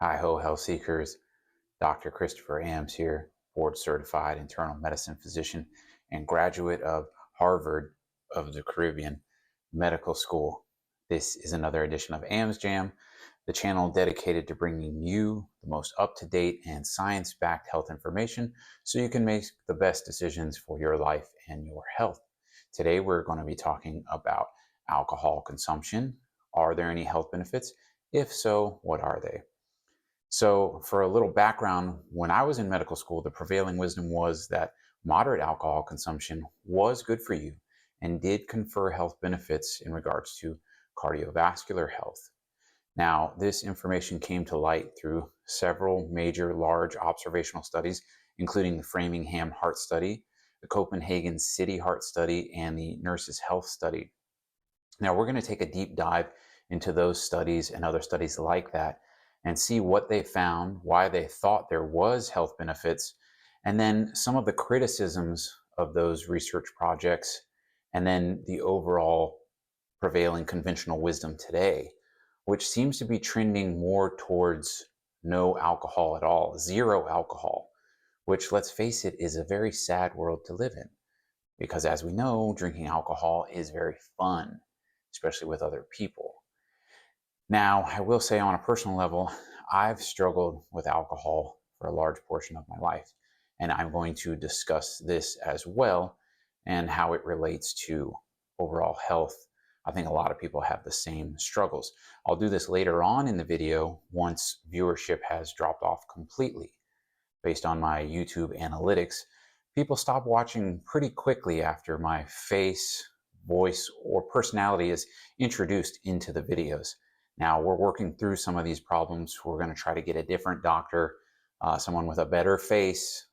Hi-ho, health seekers. Dr. Christopher Ambs here, board certified internal medicine physician and graduate of Harvard of the Caribbean Medical School. This is another edition of Ambs Jam, the channel dedicated to bringing you the most up-to-date and science-backed health information so you can make the best decisions for your life and your health. Today, we're going to be talking about alcohol consumption. Are there any health benefits? If so, what are they? So for a little background, when I was in medical school, the prevailing wisdom was that moderate alcohol consumption was good for you and did confer health benefits in regards to cardiovascular health. Now, this information came to light through several major large observational studies, including the Framingham Heart Study, the Copenhagen City Heart Study, and the Nurses' Health Study. Now, we're going to take a deep dive into those studies and other studies like that and see what they found, why they thought there was health benefits, and then some of the criticisms of those research projects, and then the overall prevailing conventional wisdom today, which seems to be trending more towards no alcohol at all, zero alcohol, which, let's face it, is a very sad world to live in. Because as we know, drinking alcohol is very fun, especially with other people. Now, I will say on a personal level, I've struggled with alcohol for a large portion of my life, and I'm going to discuss this as well and how it relates to overall health. I think a lot of people have the same struggles. I'll do this later on in the video once viewership has dropped off completely. Based on my YouTube analytics, people stop watching pretty quickly after my face, voice, or personality is introduced into the videos. Now, we're working through some of these problems. We're going to try to get a different doctor, someone with a better face,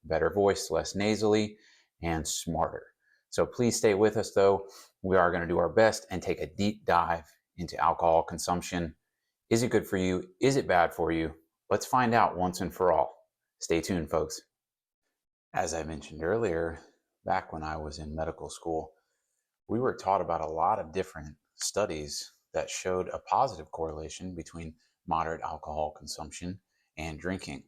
better voice, less nasally, and smarter. So please stay with us, though. We are going to do our best and take a deep dive into alcohol consumption. Is it good for you? Is it bad for you? Let's find out once and for all. Stay tuned, folks. As I mentioned earlier, back when I was in medical school, we were taught about a lot of different studies that showed a positive correlation between moderate alcohol consumption and drinking.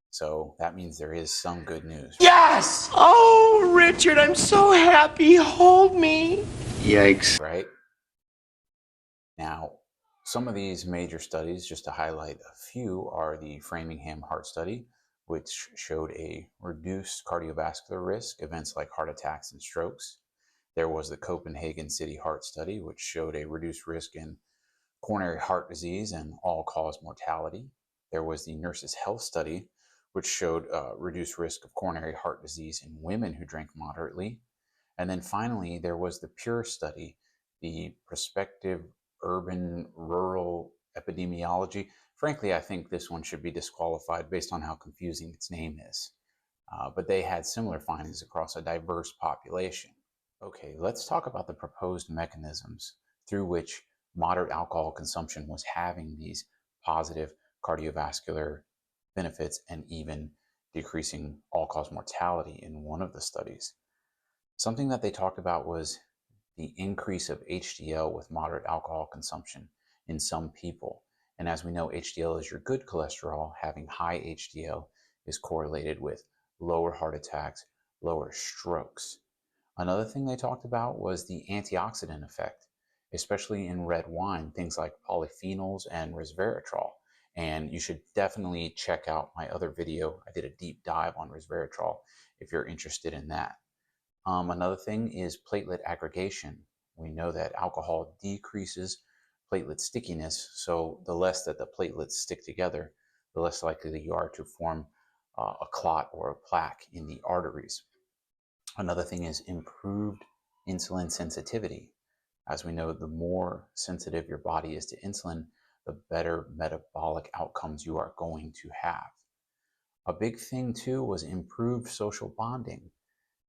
So that means there is some good news. Yes! Oh, Richard, I'm so happy. Hold me. Yikes. Right? Now, some of these major studies, just to highlight a few, are the Framingham Heart Study, which showed a reduced cardiovascular risk, events like heart attacks and strokes. There was the Copenhagen City Heart Study, which showed a reduced risk in coronary heart disease and all-cause mortality. There was the Nurses' Health Study, which showed reduced risk of coronary heart disease in women who drank moderately. And then finally, there was the PURE study, the prospective urban-rural epidemiology. Frankly, I think this one should be disqualified based on how confusing its name is. But they had similar findings across a diverse population. Okay, let's talk about the proposed mechanisms through which moderate alcohol consumption was having these positive cardiovascular benefits and even decreasing all-cause mortality in one of the studies. Something that they talked about was the increase of HDL with moderate alcohol consumption in some people. And as we know, HDL is your good cholesterol. Having high HDL is correlated with lower heart attacks, lower strokes. Another thing they talked about was the antioxidant effect, especially in red wine, things like polyphenols and resveratrol. And you should definitely check out my other video. I did a deep dive on resveratrol if you're interested in that. Another thing is platelet aggregation. We know that alcohol decreases platelet stickiness, so the less that the platelets stick together, the less likely that you are to form a clot or a plaque in the arteries. Another thing is improved insulin sensitivity. As we know, the more sensitive your body is to insulin, the better metabolic outcomes you are going to have. A big thing too was improved social bonding.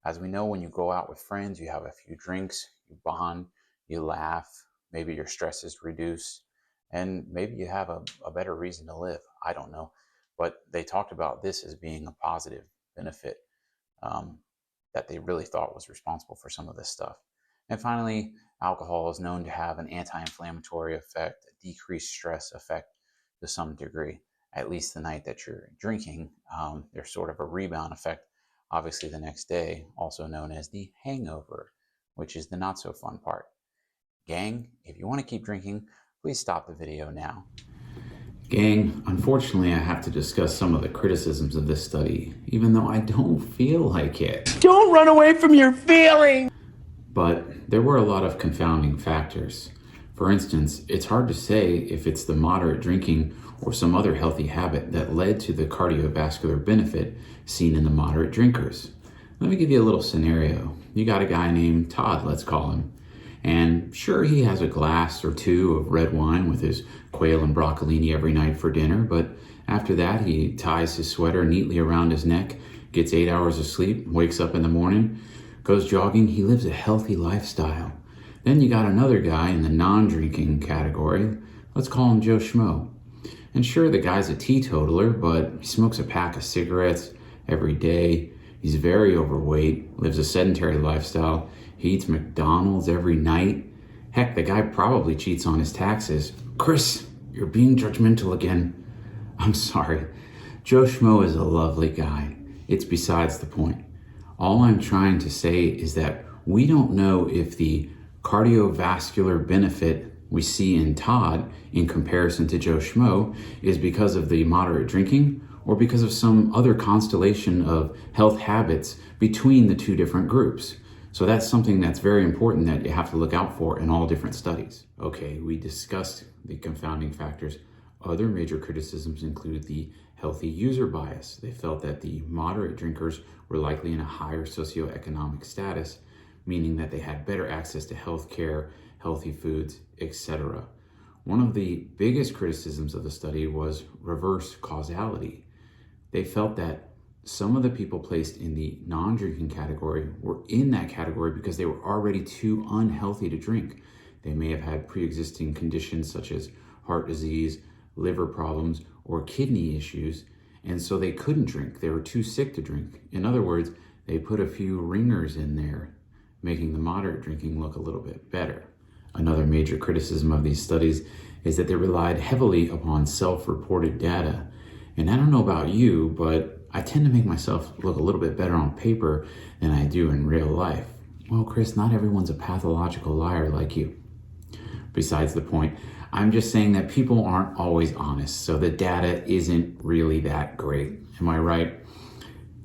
As we know, when you go out with friends, you have a few drinks, you bond, you laugh, maybe your stress is reduced, and maybe you have a better reason to live. I don't know. But they talked about this as being a positive benefit that they really thought was responsible for some of this stuff. And finally, alcohol is known to have an anti-inflammatory effect, a decreased stress effect, to some degree, at least the night that you're drinking. There's sort of a rebound effect, obviously, the next day, also known as the hangover, which is the not so fun part. Gang, if you want to keep drinking, please stop the video now. Gang, unfortunately, I have to discuss some of the criticisms of this study, even though I don't feel like it. Don't run away from your feelings! But there were a lot of confounding factors. For instance, it's hard to say if it's the moderate drinking or some other healthy habit that led to the cardiovascular benefit seen in the moderate drinkers. Let me give you a little scenario. You got a guy named Todd, let's call him. And sure, he has a glass or two of red wine with his quail and broccolini every night for dinner, but after that, he ties his sweater neatly around his neck, gets 8 hours of sleep, wakes up in the morning, goes jogging. He lives a healthy lifestyle. Then you got another guy in the non-drinking category. Let's call him Joe Schmo. And sure, the guy's a teetotaler, but he smokes a pack of cigarettes every day. He's very overweight, lives a sedentary lifestyle. He eats McDonald's every night. Heck, the guy probably cheats on his taxes. Chris, you're being judgmental again. I'm sorry. Joe Schmo is a lovely guy. It's besides the point. All I'm trying to say is that we don't know if the cardiovascular benefit we see in Todd in comparison to Joe Schmo is because of the moderate drinking or because of some other constellation of health habits between the two different groups. So that's something that's very important that you have to look out for in all different studies. Okay, we discussed the confounding factors. Other major criticisms include the healthy user bias. They felt that the moderate drinkers were likely in a higher socioeconomic status, meaning that they had better access to health care, healthy foods, etc. One of the biggest criticisms of the study was reverse causality. They felt that some of the people placed in the non-drinking category were in that category because they were already too unhealthy to drink. They may have had pre-existing conditions such as heart disease, liver problems, or kidney issues, and so they couldn't drink. They were too sick to drink. In other words, they put a few ringers in there, making the moderate drinking look a little bit better. Another major criticism of these studies is that they relied heavily upon self-reported data. And I don't know about you, but I tend to make myself look a little bit better on paper than I do in real life. Well, Chris, not everyone's a pathological liar like you. Besides the point, I'm just saying that people aren't always honest, so the data isn't really that great. Am I right?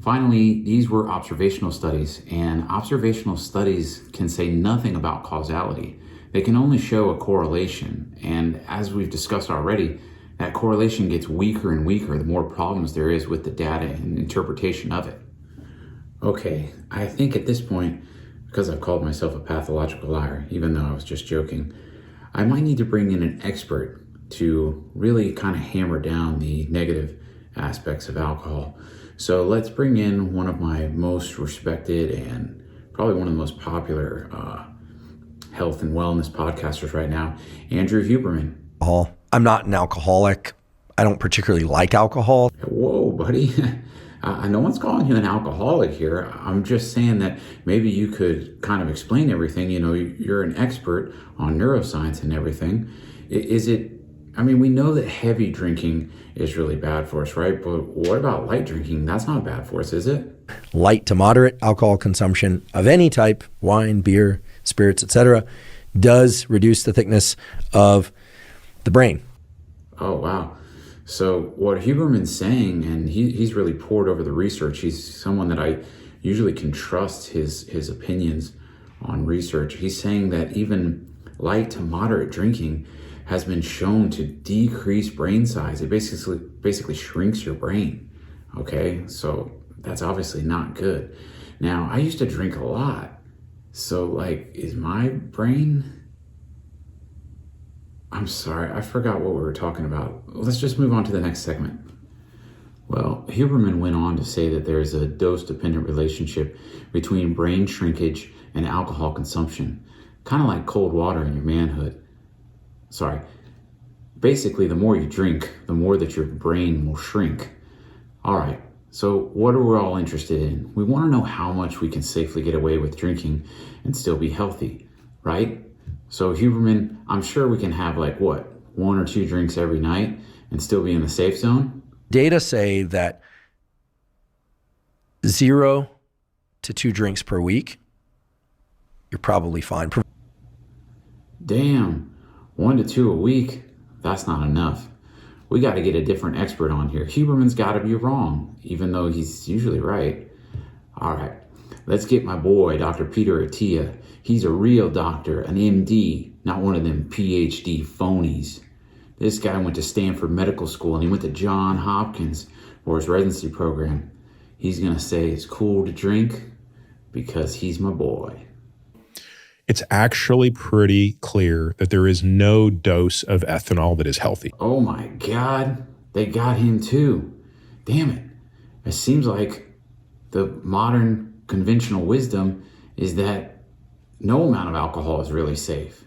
Finally, these were observational studies, and observational studies can say nothing about causality. They can only show a correlation, and as we've discussed already, that correlation gets weaker and weaker the more problems there is with the data and interpretation of it. Okay, I think at this point, because I've called myself a pathological liar, even though I was just joking, I might need to bring in an expert to really kind of hammer down the negative aspects of alcohol. So let's bring in one of my most respected and probably one of the most popular health and wellness podcasters right now, Andrew Hubberman. I'm not an alcoholic. I don't particularly like alcohol. Whoa, buddy. No one's calling you an alcoholic here. I'm just saying that maybe you could kind of explain everything. You know, you're an expert on neuroscience and everything. We know that heavy drinking is really bad for us, right? But what about light drinking? That's not bad for us, is it? Light to moderate alcohol consumption of any type, wine, beer, spirits, etc., does reduce the thickness of the brain. Oh, wow. So what Huberman's saying, and he's really poured over the research. He's someone that I usually can trust his opinions on research. He's saying that even light to moderate drinking has been shown to decrease brain size. It basically shrinks your brain. Okay, so that's obviously not good. Now, I used to drink a lot. So is my brain... I'm sorry, I forgot what we were talking about. Let's just move on to the next segment. Well, Huberman went on to say that there is a dose-dependent relationship between brain shrinkage and alcohol consumption, kind of like cold water in your manhood. Sorry. Basically, the more you drink, the more that your brain will shrink. All right, so what are we all interested in? We want to know how much we can safely get away with drinking and still be healthy, right? So Huberman, I'm sure we can have 1 or 2 drinks every night, and still be in the safe zone? Data say that 0 to 2 drinks per week, you're probably fine. Damn, 1 to 2 a week, that's not enough. We got to get a different expert on here. Huberman's got to be wrong, even though he's usually right. All right, let's get my boy, Dr. Peter Attia. He's a real doctor, an MD, not one of them PhD phonies. This guy went to Stanford Medical School and he went to Johns Hopkins for his residency program. He's going to say it's cool to drink because he's my boy. It's actually pretty clear that there is no dose of ethanol that is healthy. Oh my God, they got him too. Damn it. It seems like the modern conventional wisdom is that no amount of alcohol is really safe.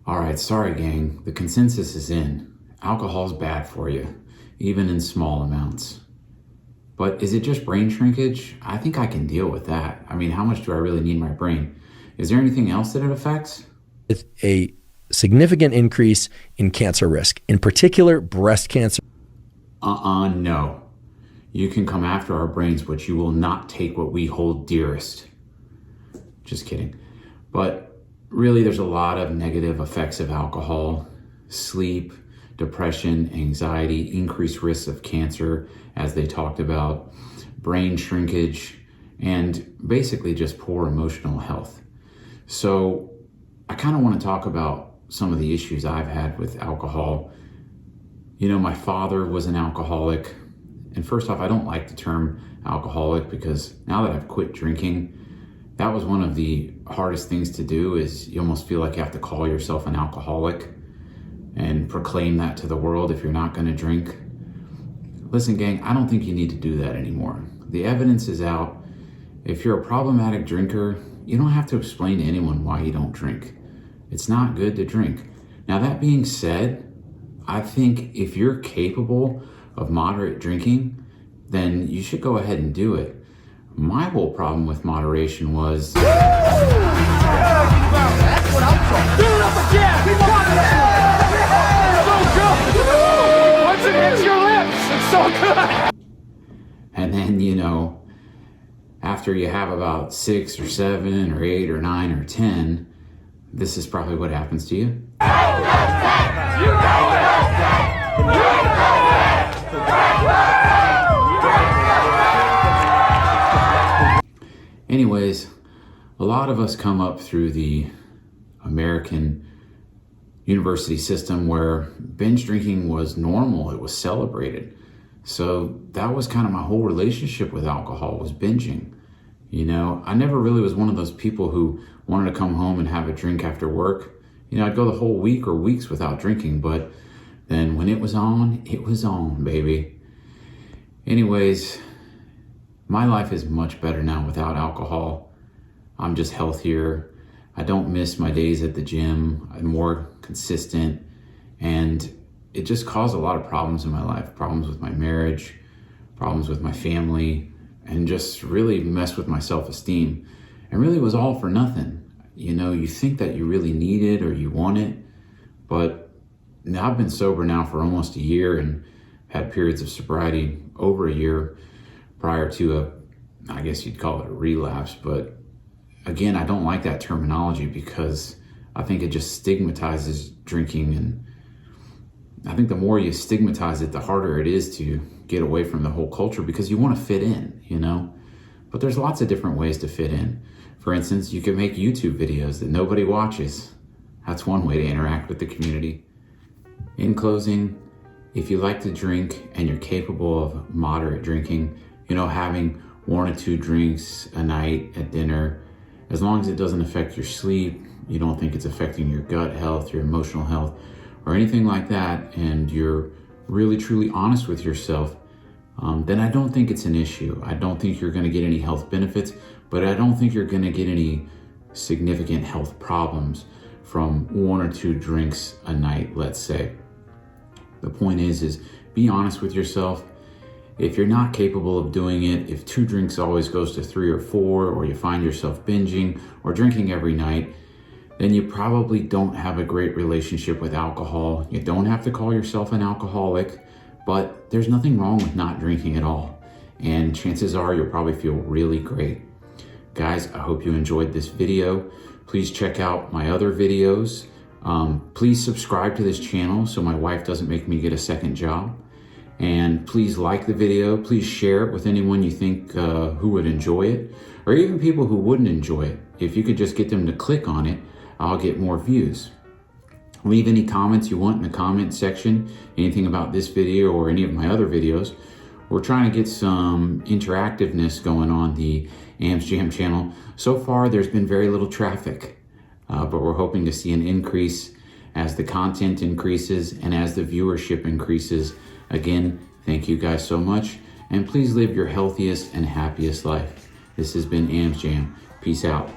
All right, sorry gang, the consensus is in. Alcohol's bad for you, even in small amounts. But is it just brain shrinkage? I think I can deal with that. I mean, how much do I really need my brain? Is there anything else that it affects? It's a significant increase in cancer risk, in particular breast cancer. No. You can come after our brains, but you will not take what we hold dearest. Just kidding. But really, there's a lot of negative effects of alcohol: sleep, depression, anxiety, increased risks of cancer, as they talked about, brain shrinkage, and basically just poor emotional health. So I kind of want to talk about some of the issues I've had with alcohol. You know, my father was an alcoholic. And first off, I don't like the term alcoholic because now that I've quit drinking, that was one of the hardest things to do. Is you almost feel like you have to call yourself an alcoholic and proclaim that to the world if you're not going to drink. Listen, gang, I don't think you need to do that anymore. The evidence is out. If you're a problematic drinker, you don't have to explain to anyone why you don't drink. It's not good to drink. Now, that being said, I think if you're capable of moderate drinking, then you should go ahead and do it. My whole problem with moderation was... That's what I'm talking. Do it up again! Keep on! Once it hits your lips, it's so good! And then, you know, after you have about 6 or 7 or 8 or 9 or 10, this is probably what happens to you. You know it! Anyways, a lot of us come up through the American university system where binge drinking was normal, it was celebrated. So that was kind of my whole relationship with alcohol, was binging. You know, I never really was one of those people who wanted to come home and have a drink after work. You know, I'd go the whole week or weeks without drinking, but then when it was on, baby. Anyways, my life is much better now without alcohol. I'm just healthier. I don't miss my days at the gym. I'm more consistent. And it just caused a lot of problems in my life. Problems with my marriage, problems with my family, and just really messed with my self-esteem. And really was all for nothing. You know, you think that you really need it or you want it, but now I've been sober now for almost a year and had periods of sobriety over a year prior to I guess you'd call it a relapse. But again, I don't like that terminology because I think it just stigmatizes drinking. And I think the more you stigmatize it, the harder it is to get away from the whole culture because you want to fit in, you know? But there's lots of different ways to fit in. For instance, you can make YouTube videos that nobody watches. That's one way to interact with the community. In closing, if you like to drink and you're capable of moderate drinking, you know, having 1 or 2 drinks a night at dinner, as long as it doesn't affect your sleep, you don't think it's affecting your gut health, your emotional health, or anything like that, and you're really truly honest with yourself, then I don't think it's an issue. I don't think you're going to get any health benefits, but I don't think you're going to get any significant health problems from 1 or 2 drinks a night, let's say. The point is be honest with yourself. If you're not capable of doing it, if 2 drinks always goes to 3 or 4, or you find yourself binging or drinking every night, then you probably don't have a great relationship with alcohol. You don't have to call yourself an alcoholic, but there's nothing wrong with not drinking at all. And chances are you'll probably feel really great. Guys, I hope you enjoyed this video. Please check out my other videos. Please subscribe to this channel so my wife doesn't make me get a second job. And please like the video. Please share it with anyone you think who would enjoy it, or even people who wouldn't enjoy it. If you could just get them to click on it, I'll get more views. Leave any comments you want in the comment section, anything about this video or any of my other videos. We're trying to get some interactiveness going on the Ambs Jam channel. So far, there's been very little traffic, but we're hoping to see an increase as the content increases and as the viewership increases. Again, thank you guys so much, and please live your healthiest and happiest life. This has been Ambs Jam. Peace out.